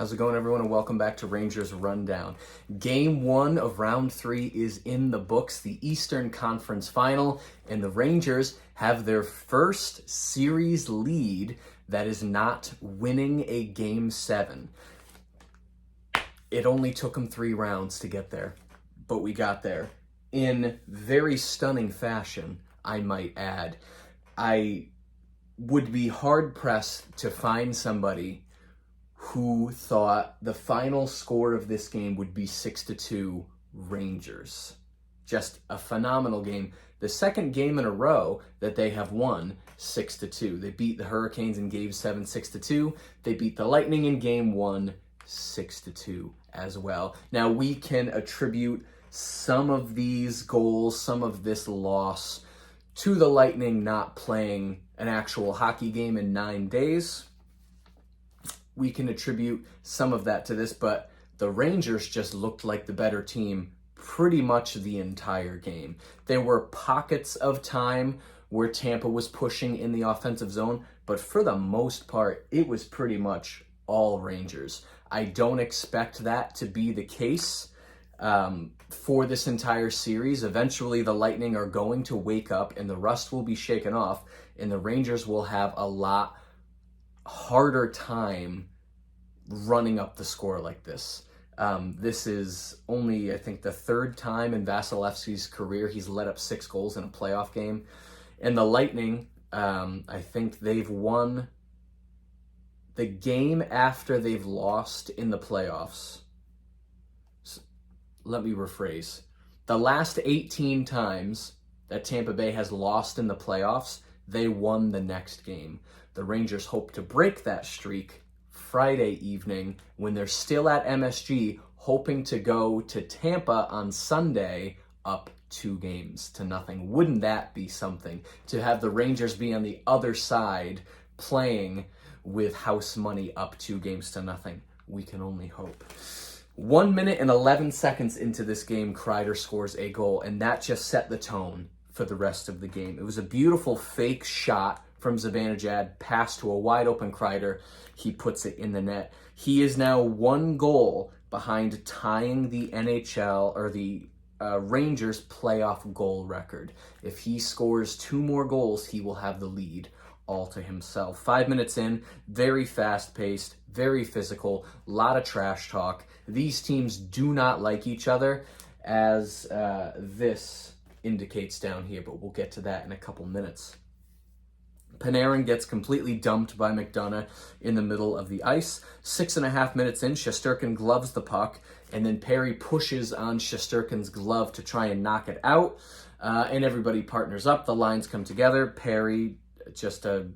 How's it going, everyone, and welcome back to Rangers Rundown. Game 1 of Round 3 is in the books, the Eastern Conference Final, and the Rangers have their first series lead that is not winning a Game 7. It only took them 3 rounds to get there, but we got there in very stunning fashion, I might add. I would be hard-pressed to find somebody who thought the final score of this game would be 6-2 Rangers. Just a phenomenal game. The second game in a row that they have won 6-2. They beat the Hurricanes in Game 7 6-2. They beat the Lightning in Game 1 6-2 as well. Now we can attribute some of these goals, some of this loss to the Lightning not playing an actual hockey game in 9 days. We can attribute some of that to this, but the Rangers just looked like the better team pretty much the entire game. There were pockets of time where Tampa was pushing in the offensive zone, but for the most part, it was pretty much all Rangers. I don't expect that to be the case for this entire series. Eventually, the Lightning are going to wake up and the rust will be shaken off, and the Rangers will have a lot harder time running up the score like this. This is only, I think, the 3rd time in Vasilevsky's career he's let up 6 goals in a playoff game. And the Lightning, I think they've won the game after they've lost in the playoffs. Let me rephrase. The last 18 times that Tampa Bay has lost in the playoffs, they won the next game. The Rangers hope to break that streak Friday evening when they're still at MSG, hoping to go to Tampa on Sunday up 2-0. Wouldn't that be something to have the Rangers be on the other side playing with house money up 2-0? We can only hope. 1 minute and 11 seconds into this game, Kreider scores a goal, and that just set the tone for the rest of the game. It was a beautiful fake shot from Zibanejad, pass to a wide open Kreider. He puts it in the net. He is now 1 goal behind tying the NHL or the Rangers playoff goal record. If he scores 2 more goals, he will have the lead all to himself. 5 minutes in, very fast-paced, very physical, a lot of trash talk. These teams do not like each other, as this indicates down here, but we'll get to that in a couple minutes. Panarin gets completely dumped by McDonough in the middle of the ice. 6.5 minutes in, Shesterkin gloves the puck, and then Perry pushes on Shesterkin's glove to try and knock it out, and everybody partners up. The lines come together. Perry, just a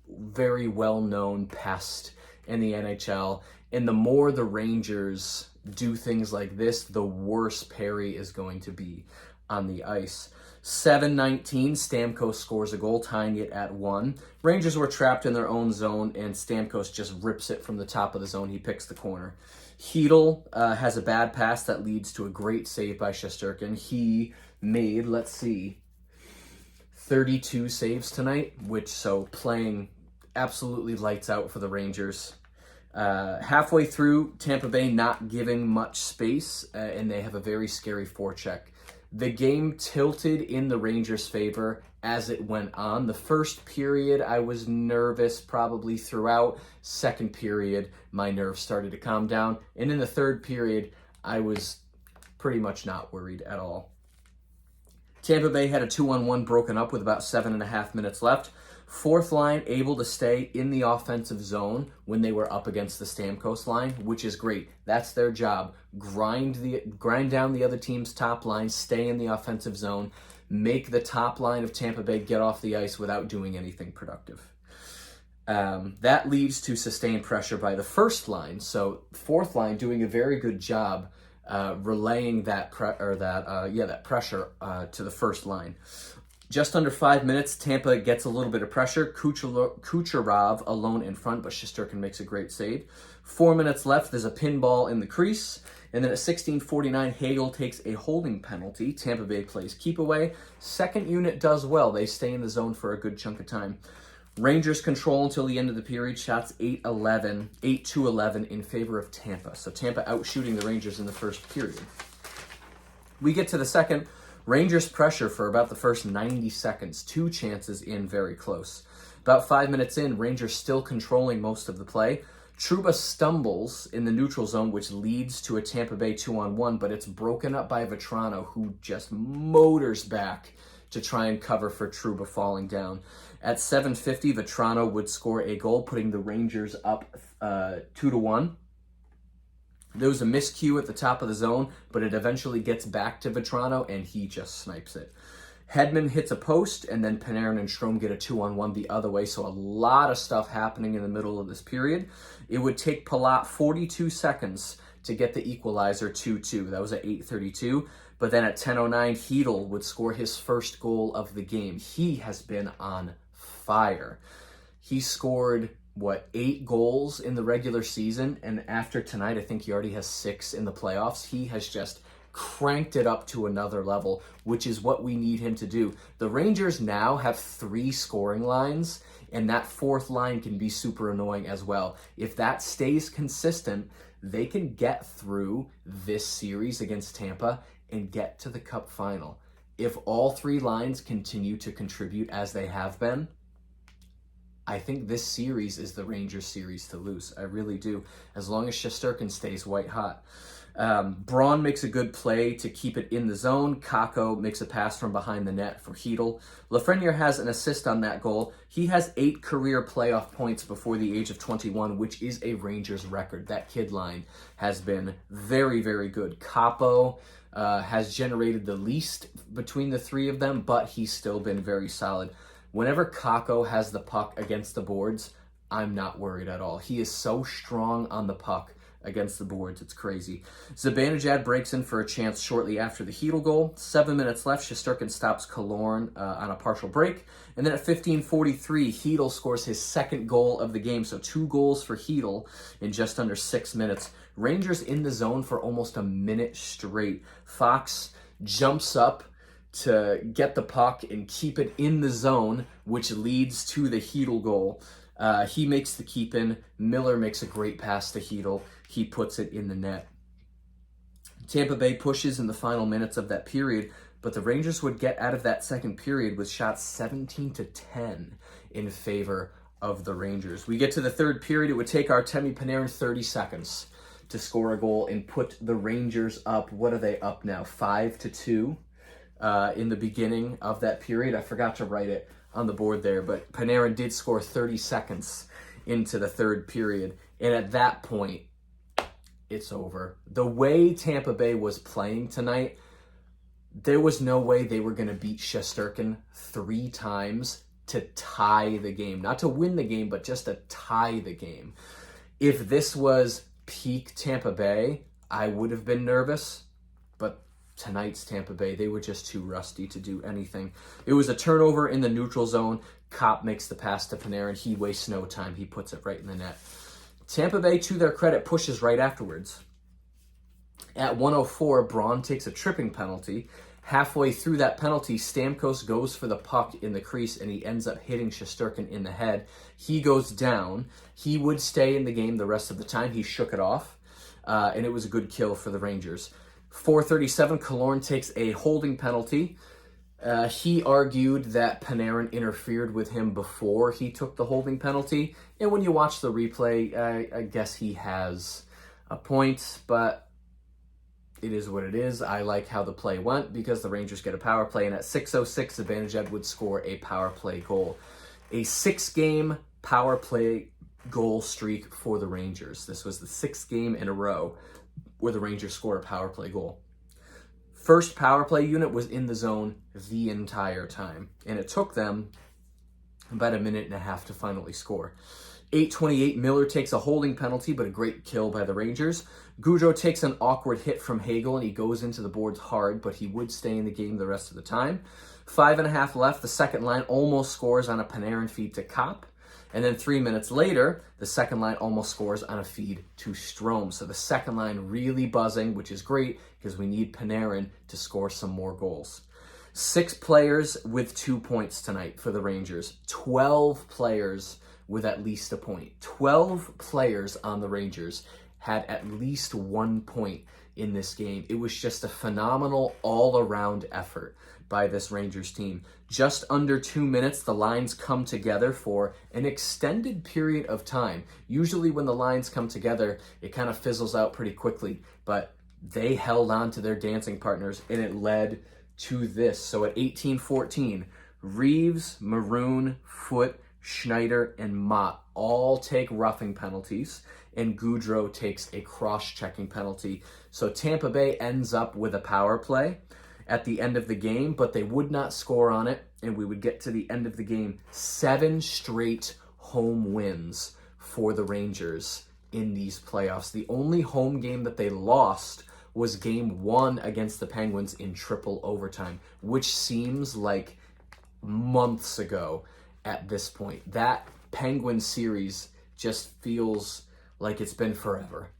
very well-known pest in the NHL, and the more the Rangers do things like this, the worse Perry is going to be on the ice. 7:19, Stamkos scores a goal, tying it at 1. Rangers were trapped in their own zone, and Stamkos just rips it from the top of the zone. He picks the corner. Hedl has a bad pass that leads to a great save by Shesterkin. He made, 32 saves tonight, playing absolutely lights out for the Rangers. Halfway through, Tampa Bay not giving much space, and they have a very scary forecheck. The game tilted in the Rangers' favor as it went on. The first period, I was nervous probably throughout. Second period, my nerves started to calm down. And in the third period, I was pretty much not worried at all. Tampa Bay had a 2-on-1 broken up with about 7.5 minutes left. 4th line able to stay in the offensive zone when they were up against the Stamkos line, which is great. That's their job. Grind down the other team's top line, stay in the offensive zone, make the top line of Tampa Bay get off the ice without doing anything productive. That leads to sustained pressure by the first line. So 4th line doing a very good job relaying that pressure to the first line. Just under 5 minutes, Tampa gets a little bit of pressure. Kucherov alone in front, but Shesterkin makes a great save. 4 minutes left, there's a pinball in the crease. And then at 16:49, Hagel takes a holding penalty. Tampa Bay plays keep away. Second unit does well. They stay in the zone for a good chunk of time. Rangers control until the end of the period. Shots 8-11 in favor of Tampa. So Tampa out shooting the Rangers in the first period. We get to the second. Rangers pressure for about the first 90 seconds. 2 chances in, very close. About 5 minutes in, Rangers still controlling most of the play. Trouba stumbles in the neutral zone, which leads to a Tampa Bay 2-on-1, but it's broken up by Vetrano, who just motors back to try and cover for Trouba falling down. At 7:50, Vetrano would score a goal, putting the Rangers up 2-1. There was a miscue at the top of the zone, but it eventually gets back to Vetrano, and he just snipes it. Hedman hits a post, and then Panarin and Strome get a 2-on-1 the other way, so a lot of stuff happening in the middle of this period. It would take Palat 42 seconds to get the equalizer 2-2. That was at 8:32. But then at 10:09, Hedl would score his first goal of the game. He has been on fire. He scored, 8 goals in the regular season, and after tonight, I think he already has 6 in the playoffs. He has just cranked it up to another level, which is what we need him to do. The Rangers now have 3 scoring lines, and that 4th line can be super annoying as well. If that stays consistent, they can get through this series against Tampa and get to the Cup final. If all 3 lines continue to contribute as they have been, I think this series is the Rangers series to lose. I really do, as long as Shesterkin stays white hot. Braun makes a good play to keep it in the zone. Kakko makes a pass from behind the net for Hedl. Lafreniere has an assist on that goal. He has 8 career playoff points before the age of 21, which is a Rangers record. That kid line has been very, very good. Capo has generated the least between the 3 of them, but he's still been very solid. Whenever Kakko has the puck against the boards, I'm not worried at all. He is so strong on the puck against the boards, it's crazy. Zibanejad breaks in for a chance shortly after the Hedl goal. 7 minutes left, Shesterkin stops Killorn on a partial break. And then at 15:43, Hedl scores his 2nd goal of the game, so 2 goals for Hedl in just under 6 minutes. Rangers in the zone for almost a minute straight. Fox jumps up to get the puck and keep it in the zone, which leads to the Hedl goal. He makes the keep in. Miller makes a great pass to Hedl. He puts it in the net. Tampa Bay pushes in the final minutes of that period, but the Rangers would get out of that second period with shots 17-10 in favor of the Rangers. We get to the third period. It would take Artemi Panarin 30 seconds to score a goal and put the Rangers up. What are they up now? 5-2 in the beginning of that period. I forgot to write it on the board there, but Panarin did score 30 seconds into the third period. And at that point, it's over. The way Tampa Bay was playing tonight, there was no way they were going to beat Shesterkin 3 times to tie the game. Not to win the game, but just to tie the game. If this was peak Tampa Bay, I would have been nervous, but tonight's Tampa Bay, they were just too rusty to do anything. It was a turnover in the neutral zone. Kopp makes the pass to Panarin. He wastes no time. He puts it right in the net. Tampa Bay, to their credit, pushes right afterwards. At 1:04, Braun takes a tripping penalty. Halfway through that penalty, Stamkos goes for the puck in the crease, and he ends up hitting Shesterkin in the head. He goes down. He would stay in the game the rest of the time. He shook it off, and it was a good kill for the Rangers. 4:37, Killorn takes a holding penalty. He argued that Panarin interfered with him before he took the holding penalty. And when you watch the replay, I guess he has a point, but it is what it is. I like how the play went because the Rangers get a power play. And at 6:06, Zibanejad would score a power play goal. A 6-game power play goal streak for the Rangers. This was the 6th game in a row where the Rangers scored a power play goal. First power play unit was in the zone the entire time, and it took them about a minute and a half to finally score. 8:28, Miller takes a holding penalty, but a great kill by the Rangers. Gaudreau takes an awkward hit from Hagel, and he goes into the boards hard, but he would stay in the game the rest of the time. 5.5 left, the second line almost scores on a Panarin feed to Kopp. And then 3 minutes later, the second line almost scores on a feed to Strome. So the second line really buzzing, which is great because we need Panarin to score some more goals. 6 players with 2 points tonight for the Rangers. 12 players with at least a point. 12 players on the Rangers had at least 1 point in this game. It was just a phenomenal all-around effort by this Rangers team. Just under 2 minutes, the lines come together for an extended period of time. Usually when the lines come together, it kind of fizzles out pretty quickly, but they held on to their dancing partners, and it led to this. So at 18-14, Reeves, Maroon, Foote, Schneider, and Mott all take roughing penalties, and Goudreau takes a cross-checking penalty. So Tampa Bay ends up with a power play at the end of the game, but they would not score on it, and we would get to the end of the game. 7 straight home wins for the Rangers in these playoffs. The only home game that they lost was game 1 against the Penguins in triple overtime, which seems like months ago at this point. That Penguin series just feels like it's been forever.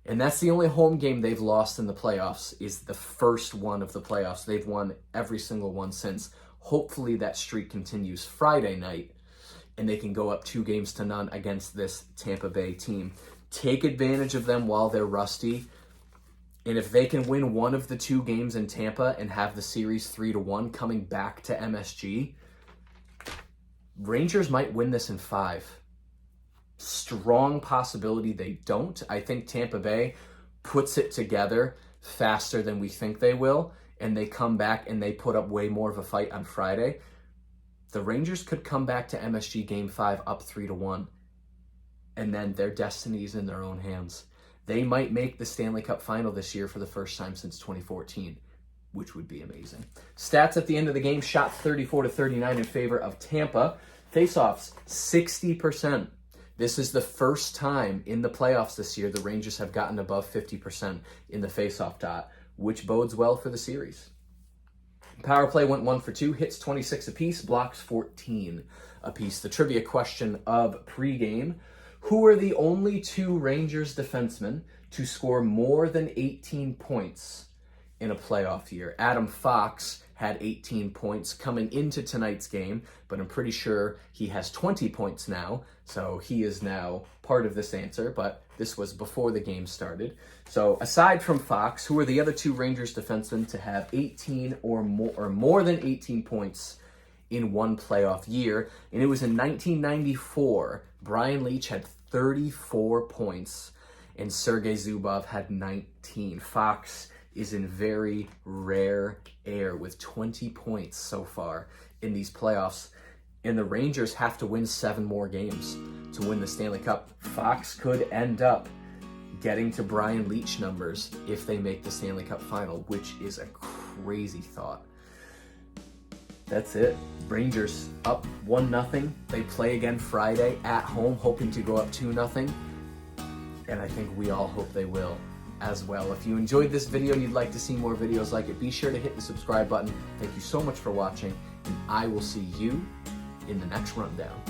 And that's the only home game they've lost in the playoffs, is the first one of the playoffs. They've won every single one since. Hopefully that streak continues Friday night, and they can go up 2-0 against this Tampa Bay team. Take advantage of them while they're rusty. And if they can win one of the 2 games in Tampa and have the series 3-1 coming back to MSG, Rangers might win this in 5. Strong possibility they don't. I think Tampa Bay puts it together faster than we think they will, and they come back and they put up way more of a fight on Friday. The Rangers could come back to MSG Game 5 up 3-1, and then their destiny is in their own hands. They might make the Stanley Cup final this year for the first time since 2014, which would be amazing. Stats at the end of the game: shot 34-39 in favor of Tampa. Faceoffs, 60%. This is the first time in the playoffs this year the Rangers have gotten above 50% in the faceoff dot, which bodes well for the series. Power play went 1 for 2, hits 26 apiece, blocks 14 apiece. The trivia question of pregame: who are the only 2 Rangers defensemen to score more than 18 points in a playoff year? Adam Fox had 18 points coming into tonight's game, but I'm pretty sure he has 20 points now, so he is now part of this answer, but this was before the game started. So aside from Fox, who are the other 2 Rangers defensemen to have 18 or more than 18 points in one playoff year? And it was in 1994. Brian Leetch had 34 points, and Sergei Zubov had 19. Fox is in very rare air with 20 points so far in these playoffs, and the Rangers have to win 7 more games to win the Stanley Cup. Fox could end up getting to Brian Leetch numbers if they make the Stanley Cup final, which is a crazy thought. That's it. Rangers up 1-0. They play again Friday at home, hoping to go up 2-0. And I think we all hope they will as well. If you enjoyed this video and you'd like to see more videos like it, be sure to hit the subscribe button. Thank you so much for watching, and I will see you in the next rundown.